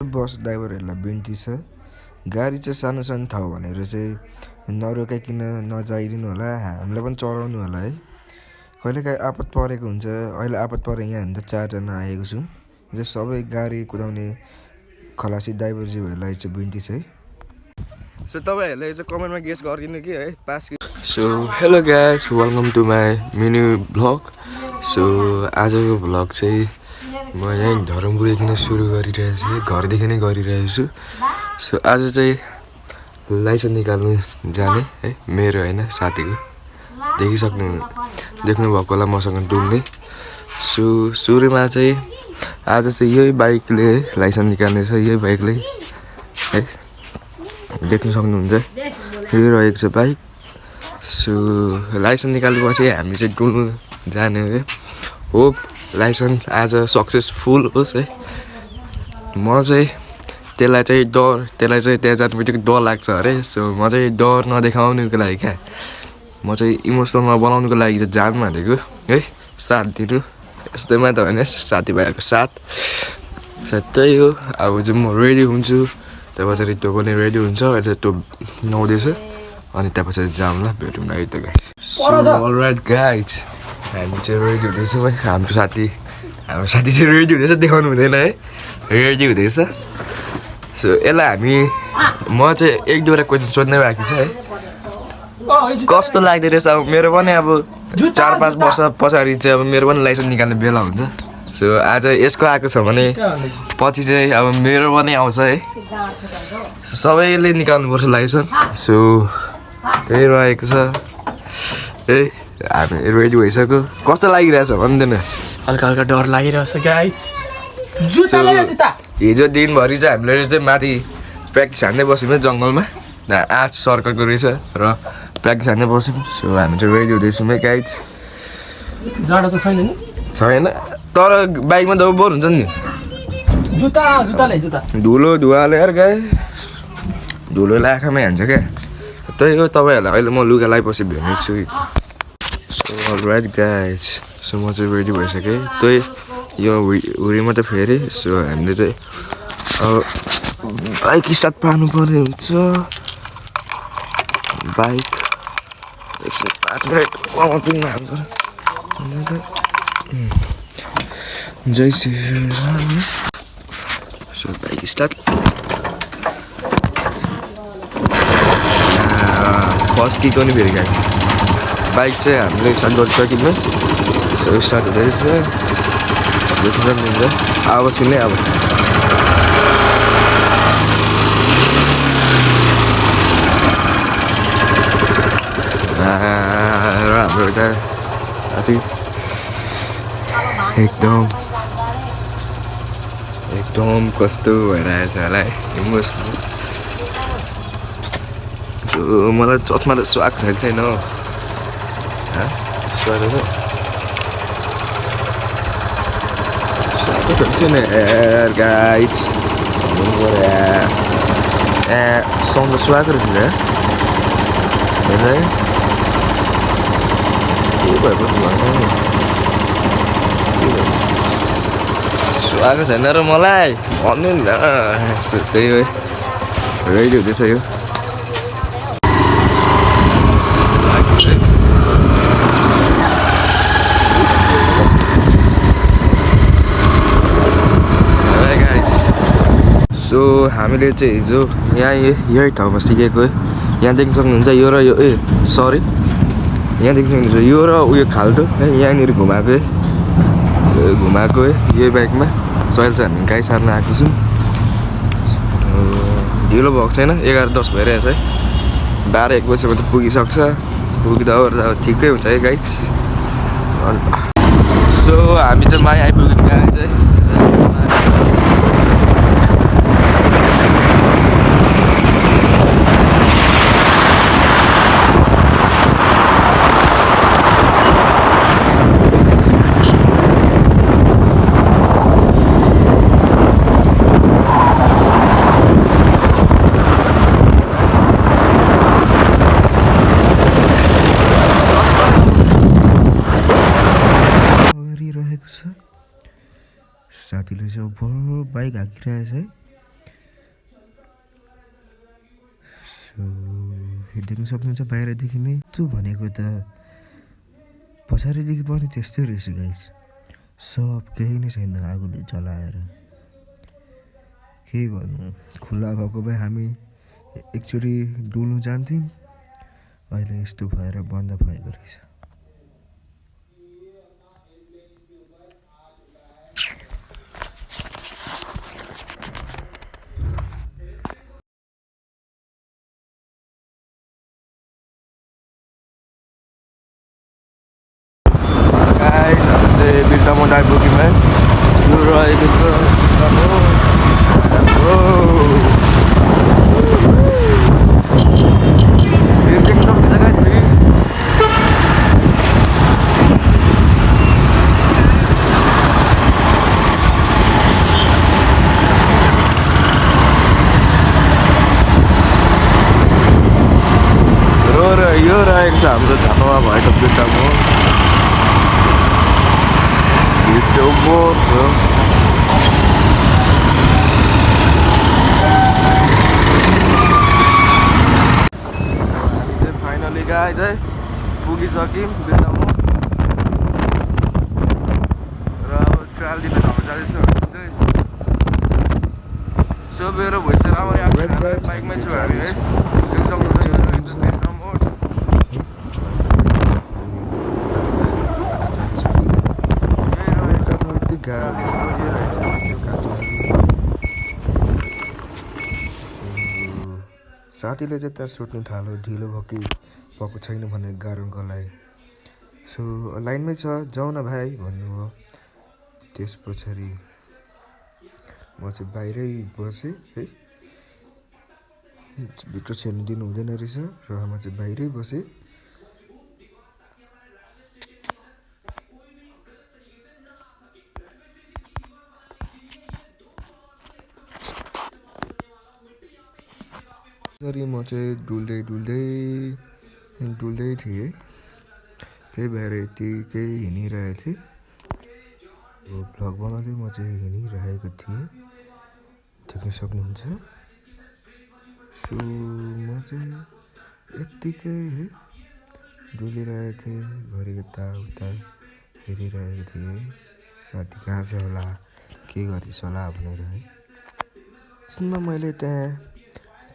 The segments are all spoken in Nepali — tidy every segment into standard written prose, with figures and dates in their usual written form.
बस ड्राइभरहरूलाई बिन्ती छ, गाडी चाहिँ सानो सानो ठाउँ भनेर चाहिँ नरोकाइकन नजाइदिनु होला, हामीलाई पनि चलाउनु होला है। कहिलेकाहीँ आपत परेको हुन्छ, अहिले आपत परे यहाँ हामी त 4 जना आएको छौँ। यो सबै गाडी कुदाउने खलासी ड्राइभरज्यूहरूलाई चाहिँ बिन्ती छ है। सो तपाईँहरूले चाहिँ कमेन्टमा गेस गरिदिनु कि है पास। So hello guys, welcome to my mini vlog. So आजको भ्लग चाहिँ म यहीँ धरमपुरदेखि नै सुरु गरिरहेको छु, घरदेखि नै गरिरहेको छु। सो आज चाहिँ लाइसेन्स निकाल्नु जाने है, मेरो होइन साथीको। देख्नु भएको होला मसँग डुल्ने। सो सुरुमा चाहिँ आज चाहिँ यही बाइकले लाइसेन्स निकाल्ने छ, यही बाइकले है, देख्न सक्नुहुन्छ यो रहेको छ बाइक। सो लाइसेन्स निकालेपछि हामी चाहिँ डुल्नु जाने है। होप लाइसेन्स आज सक्सेसफुल होस् है। म चाहिँ त्यसलाई चाहिँ त्यहाँ जानु बित्तिकै डर लाग्छ अरे। सो म चाहिँ डर नदेखाउनुको लागि क्या, म चाहिँ इमोसनल बनाउनुको लागि चाहिँ जानु भनेको है, साथ दिनु। यस्तैमा त होइन, साथीभाइहरूको साथ त्यही हो। अब चाहिँ म रेडी हुन्छु, त्यहाँ पछाडि त्यो पनि रेडी हुन्छ। अहिले त्यो नुहाउँदैछ, अनि त्यहाँ पछाडि जाऊँ ल, भेटौँ न है त गाइस। अलराइट गाइस, हामी चाहिँ रेडी हुँदैछौँ है। हाम्रो साथी चाहिँ रेडी हुँदैछ, देखाउनु हुँदैन है, रेडी हुँदैछ। सो यसलाई म चाहिँ एक दुईवटा क्वेसन सोध्नै बाँकी छ है। कस्तो लाग्दो रहेछ अब मेरो पनि अब 4-5 वर्ष पछाडि चाहिँ अब मेरो पनि लाइसेन्स निकाल्ने बेला हुन्छ। सो आज यसको आएको छ भने पछि चाहिँ अब मेरो पनि आउँछ है। सबैले निकाल्नुपर्छ लाइसेन्स। सो त्यही रहेको छ है, हामी रेडी भइसक्यो। कस्तो लागिरहेछ भन्दैन? हल्का हल्का डर लागिरहेछ गाइस। हिजो दिनभरि चाहिँ हामीले चाहिँ माथि प्र्याक्टिस हान्दै बस्यौँ जङ्गलमा, आर्ट सर्कलको रहेछ र प्र्याक्टिस हान्दै बस्यौँ। सो हामी चाहिँ रेडी हुँदैछौँ है गाइस। जाडो त छैन नि? छैन, तर बाइकमा त बोर हुन्छ नि। जुत्ता धुलोले यार गाए, धुलोले आँखामै हान्छ क्या। त्यही हो, तपाईँहरूलाई अहिले म लुगा लगाएपछि भेट्नेछु। सो अलराइट गाइस, सो म चाहिँ रेडी भइसकेँ। त्यही यो हुरी मात्रै फेरि। सो हामीले चाहिँ अब बाइक स्टार्ट पार्नु पर्ने हुन्छ। बाइक 5 मिनट पुग्नु हाम्रो जय Shri Ram. So bike start. First kick पनि फेरि गएको बाइक चाहिँ हामीले स्टार्ट गरिसक्यौँ। सो स्टार्ट हुँदैछ, देख्नु सक्नुहुन्छ। अब सुन्ने अब र हाम्रो यता साथी एकदम कस्तो भइरहेछ होला है, इमोसनल। सो मलाई चस्मा त स्वाग छैन हौ, स्वाग छैन यार गाइस। साउन्ड त स्वाग रहेछ हेर्नु के भएको स्वाग छैन र मलाई भन्नु नि त। त्यही हो, रेडी हुँदैछ यो। सो हामीले चाहिँ हिजो यही ठाउँमा सिकेको है। यहाँ देख्न सक्नुहुन्छ यो र यो सरी, यहाँ देख्न सक्नुहुन्छ यो र उयो खाल्टो है, यहाँनिर घुमाएको है, यही बाइकमा। सहिले चाहिँ हामी गाई सार्न आएको छौँ। ढिलो भएको छैन, 11:10 भइरहेछ है। 12-1 बजीसम्म त पुगिसक्छ, पुग्दा ओर्दा ठिकै हुन्छ है गाई। सो हामी चाहिँ माया आइपुग्यौँ गाई चाहिँ। साथीले चाहिँ अब बाइक हाकिरहेछ है। देख्न सक्नुहुन्छ बाहिरदेखि नै त्यो भनेको त पछाडिदेखि पनि त्यस्तै रहेछ गाइस सब केही नै छैन आगोले जलाएर के गर्नु खुल्ला भएको भए हामी एकचोटि डुल्नु जान्थ्यौँ अहिले यस्तो भएर बन्द भएको रहेछ बिर्तामोड आइपुग्यौँ है यो रहेको छ देख्न सक्नुहुन्छ गाइस यो रहेको छ हाम्रो झापामा भएको बिर्तामोड फाइनली गाइस है पुगिसक्यौँ बिर्तामोड र अब ट्रायल दिन जाँदैछ चाहिँ सो मेरो भोइस राम्ररी आएको बाइकमै छु हामी है साथीले चाहिँ त्यहाँ सुत्नु थाल्यो ढिलो भएको छैन भने गाह्रो गलाए सो लाइनमै छ जाउँ न भाइ भन्नुभयो त्यस पछाडि म चाहिँ बाहिरै बसेँ है भित्र छिर्नु दिनु हुँदैन रहेछ र म चाहिँ बाहिरै बसेँ म चाहिँ डुल्दै थिएँ त्यही भएर यतिकै हिँडिरहेको थिएँ भ्लग बनाउँदै म चाहिँ हिँडिरहेको थिएँ देख्न सक्नुहुन्छ सो म चाहिँ यत्तिकै डुलिरहेको थिएँ घरि यताउता हेरिरहेको थिएँ साथी कहाँ छ होला के गर्दैछ होला भनेर है सुनमा मैले त्यहाँ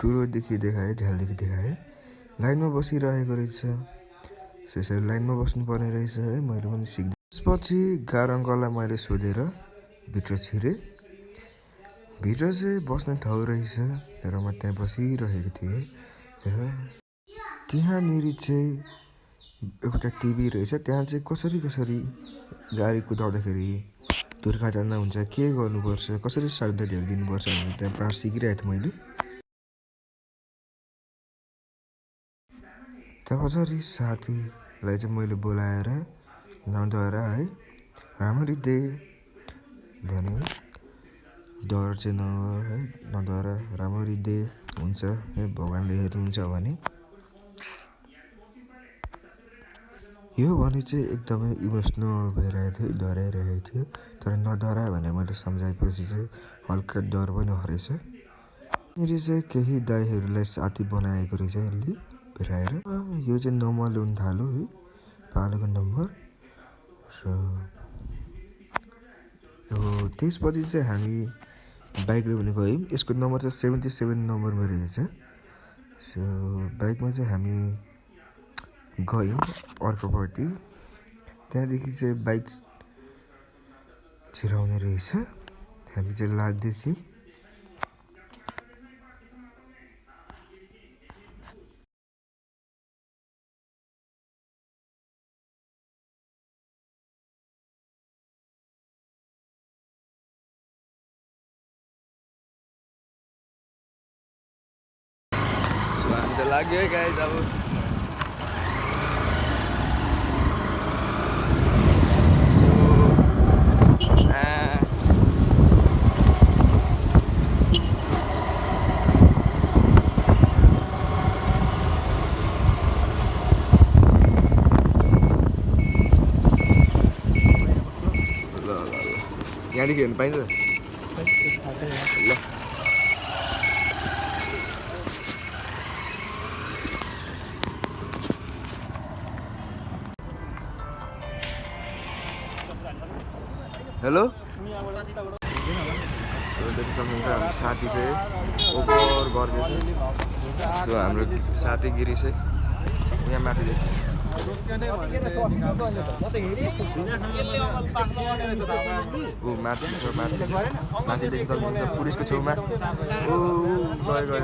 टुरोदेखि देखाएँ झ्यालदेखि देखाएँ लाइनमा बसिरहेको रहेछ यसरी लाइनमा बस्नुपर्ने रहेछ है मैले पनि सिक्दै त्यसपछि गाह्रो अङ्कललाई मैले सोधेर भित्र छिरेँ भित्र चाहिँ बस्ने ठाउँ रहेछ र म त्यहाँ बसिरहेको थिएँ र त्यहाँनिर चाहिँ एउटा टिभी रहेछ त्यहाँ चाहिँ कसरी गाडी कुदाउँदाखेरि दुर्घटना हुन्छ के गर्नुपर्छ कसरी सावधानीहरू दिनुपर्छ भनेर त्यहाँ पाठ सिकिरहेको थिएँ मैले त्यहाँ पछाडि साथीलाई चाहिँ मैले बोलाएर नडरा है राम्ररी दे भने डर चाहिँ नगर है नडरा राम्ररी दे हुन्छ है भगवान्ले हेर्नुहुन्छ भने यो भने चाहिँ एकदमै इमोसनल भइरहेको थियो डराइरहेको थियो तर नडरा भनेर मैले सम्झाएपछि चाहिँ हल्का डर पनि हरेछ यहाँनिर चाहिँ केही दाइहरूलाई साथी बनाएको रहेछ यसले भेटाएर यो चाहिँ नम्बर ल्याउनु थाल्यो है पालोको नम्बर र त्यसपछि चाहिँ हामी बाइक ल्याउनु गयौँ यसको नम्बर चाहिँ 77 नम्बरमा रहेछ सो बाइकमा चाहिँ हामी गयौँ अर्कोपट्टि त्यहाँदेखि चाहिँ बाइक छिराउने रहेछ हामी चाहिँ लाग्दैछौँ हामी चाहिँ लाग्यो गाइस अब यहाँदेखि हेर्नु पाइन्छ ल हेलो देख्न सक्नुहुन्छ हाम्रो साथी चाहिँ ओभर गर्दैछ सो हाम्रो साथी गिरी चाहिँ यहाँ माथि देख्छ ऊ माथि माथि देख्न सक्नुहुन्छ पुलिसको छेउमा ऊ गयो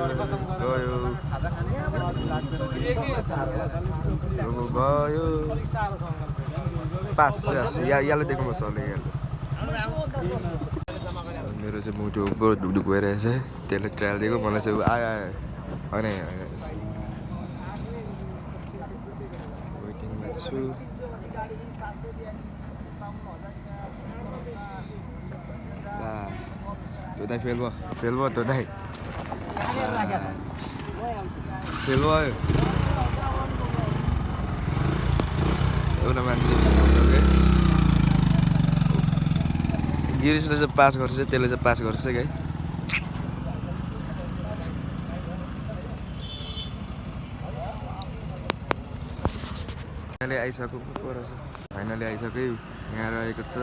गयो पास यहाँले देख्नु सर्ने मेरो चाहिँ मुटु उभो ढुकढुक भइरहेछ त्यसले ट्रायल दिएको मलाई चाहिँ आयो होइन वेटिङमा छु त्यो दाइ फेल भयो त्यो दाइ फेल भयो एउटा मान्छे गिरिसले चाहिँ पास गर्छ त्यसले चाहिँ पास गर्छ क्या फाइनली आइसक्यो फाइनली आइसक्यो यहाँ रहेको छ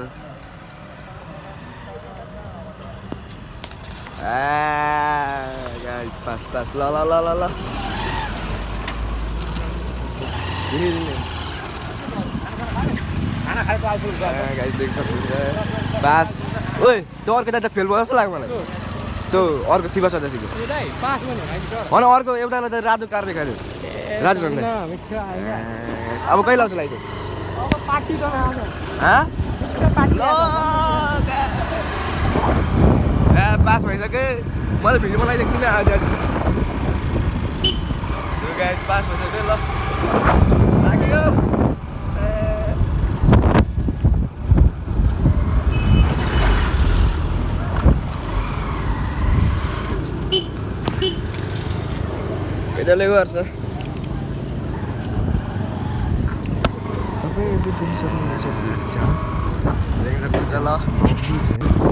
पास ल गाइस देख सक्नुहुन्छ पास ओइ त्यो अर्को दाइ त फेल भयो जस्तो लाग्यो मलाई त्यो अर्को शिव सदस्यको होइन अर्को एउटालाई त राजु कार देखायो राजु झन्डै अब कहिले आउँछ लाइट पास भइसक्यो मैले भिडियो बनाइदिएको छु नि आज पास भइसक्यो ल लाग्यो केटाले गर्छ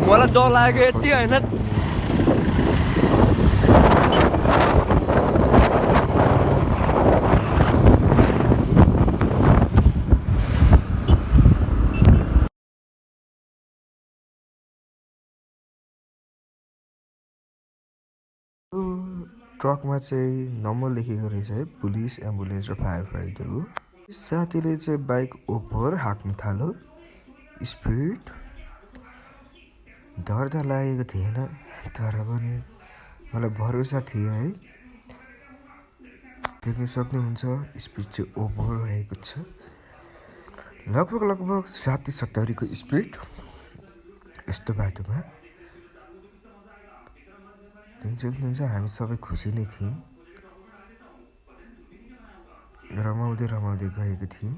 मलाई डर लाग्यो यति होइन ट्रकमा चाहिँ नम्बर लेखेको रहेछ है पुलिस एम्बुलेन्स र फायर फाइटरको साथीले चाहिँ बाइक ओभर हाँक्नु थाल्यो स्पिड डर त लागेको थिएन तर पनि मलाई भरोसा थियो है देख्न सक्नुहुन्छ स्पिड चाहिँ ओभर रहेको छ लगभग 60-70 को स्पिड यस्तो बाटोमा देख्नुहुन्छ हामी सबै खुसी नै थियौँ रमाउँदै गएको थियौँ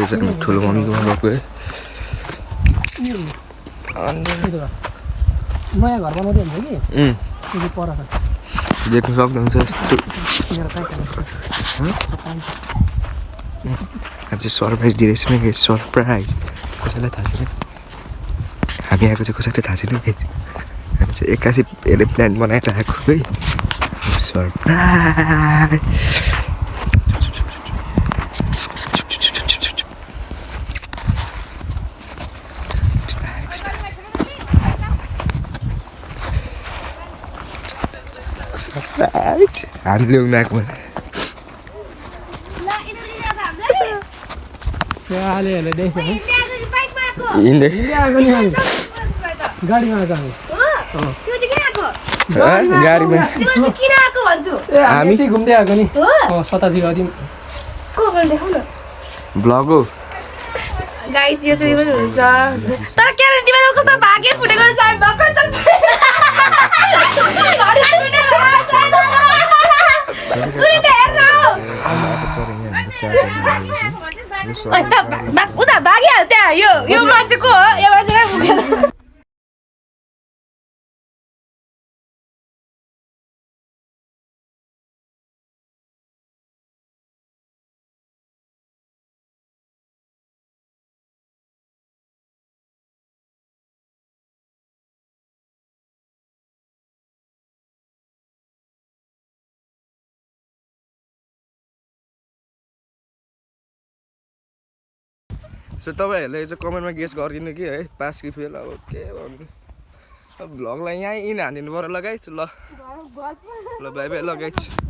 ठुलो मम्मीकोमा गएको नयाँ घर बनाउँदै हुन्छ कि पर देख्न सक्नुहुन्छ यस्तो हामी चाहिँ सरप्राइज दिँदैछौँ कि सरप्राइज कसैलाई थाहा छैन हामी आएको चाहिँ कसैलाई थाहा छैन कि हामी चाहिँ एक्कासी यसले प्लान बनाएर आएको है सरप्राइज Right. हामीले उनीहरूको स्यालेहरूले देख्छ है हिँड्दै गाडीमा आएको गाडीमा हामी चाहिँ घुम्दै आएको नि सताजी गर्थ्यौँ ब्लग हो गाइस यो चाहिँ पनि हुन्छ तर के तिमीले कस्तो भाग्य फुटेको छ भर्खर उता भागिहाल्छ त्यहाँ यो मान्छे को हो यो मान्छे सो तपाईँहरूले चाहिँ कमेन्टमा गेस गरिदिनु कि है पास कि फेल अब के भन्नु अब भ्लगलाई यहीँ इन हानिदिनु पऱ्यो ल गाइस ल बाई बाई ल गाइस